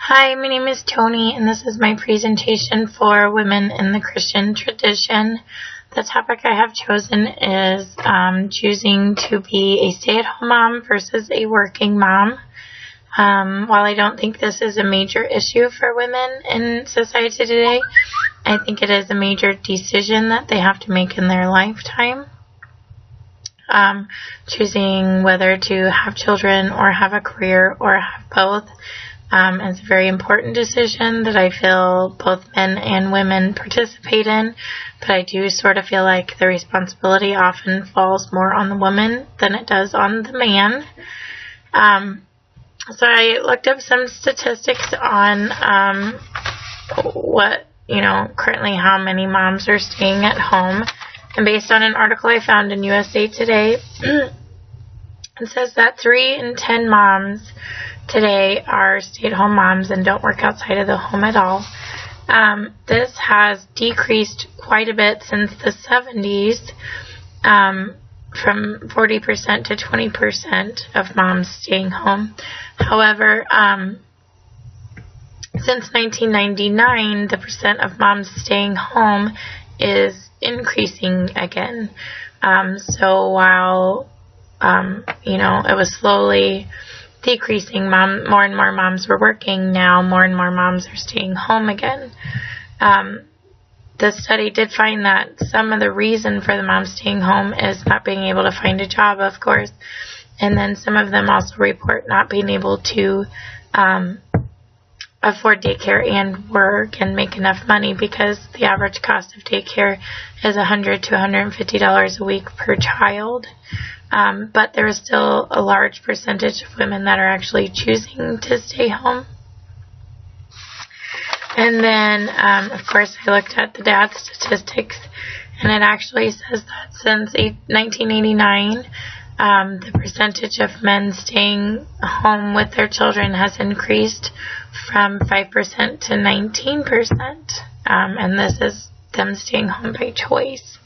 Hi, my name is Tony, and this is my presentation for Women in the Christian Tradition. The topic I have chosen is choosing to be a stay-at-home mom versus a working mom. While I don't think this is a major issue for women in society today, I think it is a major decision that they have to make in their lifetime. Choosing whether to have children or have a career or have both. It's a very important decision that I feel both men and women participate in, but I do sort of feel like the responsibility often falls more on the woman than it does on the man. So I looked up some statistics on currently how many moms are staying at home. And based on an article I found in USA Today, it says that 3 in 10 moms today are stay-at-home moms and don't work outside of the home at all. This has decreased quite a bit since the 70s, from 40% to 20% of moms staying home. However, since 1999, the percent of moms staying home is increasing again. So while, it was slowly decreasing, more and more moms were working. Now more and more moms are staying home again. The study did find that some of the reason for the moms staying home is not being able to find a job, of course. And then some of them also report not being able to afford daycare and work and make enough money because the average cost of daycare is $100 to $150 a week per child. But there is still a large percentage of women that are actually choosing to stay home. And then, of course, I looked at the dad statistics, and it actually says that since 1989, the percentage of men staying home with their children has increased from 5% to 19%. And this is them staying home by choice.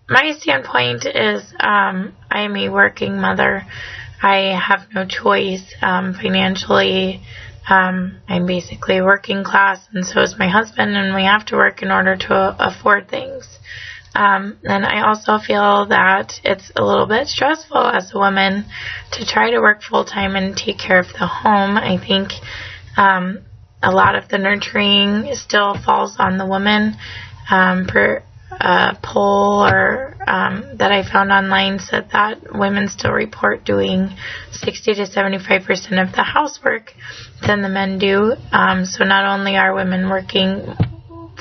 My standpoint is I am a working mother. I have no choice financially. I'm basically working class, and so is my husband, and we have to work in order to afford things. And I also feel that it's a little bit stressful as a woman to try to work full-time and take care of the home. I think a lot of the nurturing still falls on the woman. Per poll that I found online said that women still report doing 60 to 75% of the housework than the men do. So not only are women working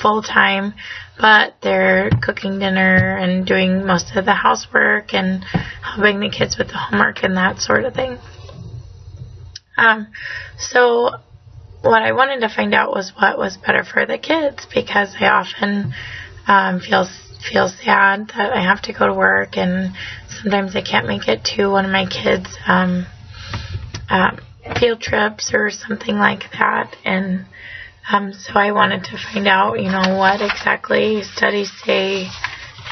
full-time, but they're cooking dinner and doing most of the housework and helping the kids with the homework and that sort of thing. So what I wanted to find out was what was better for the kids, because I often feel sad that I have to go to work, and sometimes I can't make it to one of my kids' field trips or something like that. And so I wanted to find out, what exactly studies say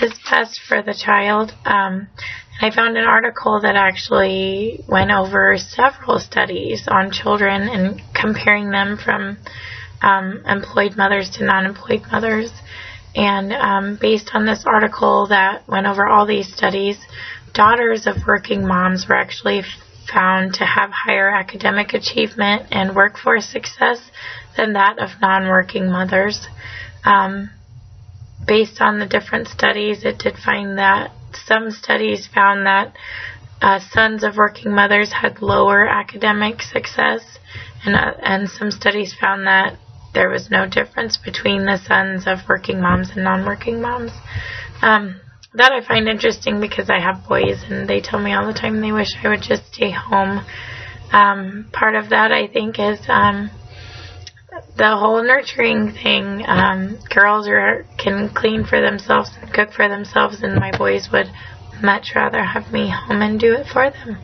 is best for the child. I found an article that actually went over several studies on children and comparing them from employed mothers to non-employed mothers. And based on this article that went over all these studies, daughters of working moms were actually found to have higher academic achievement and workforce success than that of non-working mothers. Based on the different studies, it did find that some studies found that sons of working mothers had lower academic success, and some studies found that there was no difference between the sons of working moms and non-working moms. That I find interesting because I have boys, and they tell me all the time they wish I would just stay home. Part of that, I think, is the whole nurturing thing. Girls can clean for themselves and cook for themselves, and my boys would much rather have me home and do it for them.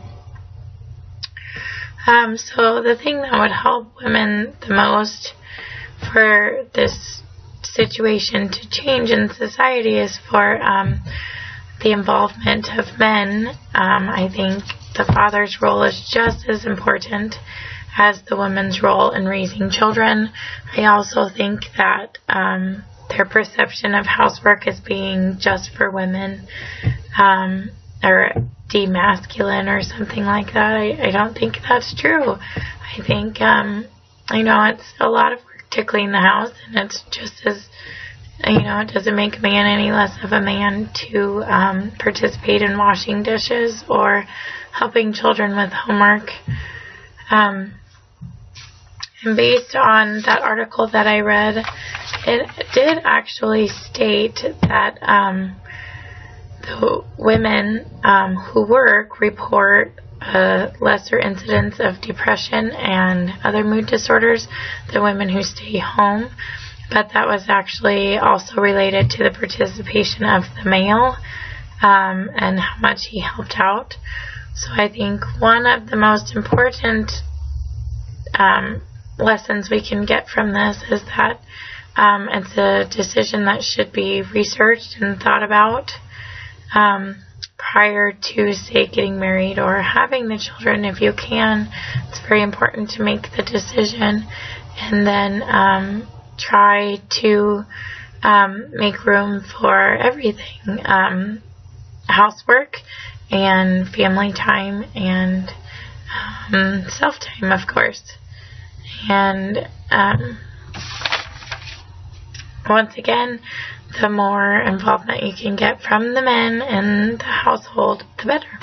So the thing that would help women the most for this situation to change in society is for the involvement of men. I think the father's role is just as important as the woman's role in raising children. I also think that their perception of housework as being just for women, or demasculine or something like that, I don't think that's true. I think, it's a lot of work to clean the house, and it's just as, it doesn't make a man any less of a man to participate in washing dishes or helping children with homework. And based on that article that I read, it did actually state that the women who work report a lesser incidence of depression and other mood disorders than women who stay home. But that was actually also related to the participation of the male and how much he helped out. So I think one of the most important lessons we can get from this is that it's a decision that should be researched and thought about prior to, say, getting married or having the children. If you can, it's very important to make the decision and then try to make room for everything, housework and family time and self-time, of course. And once again, the more involvement you can get from the men in the household, the better.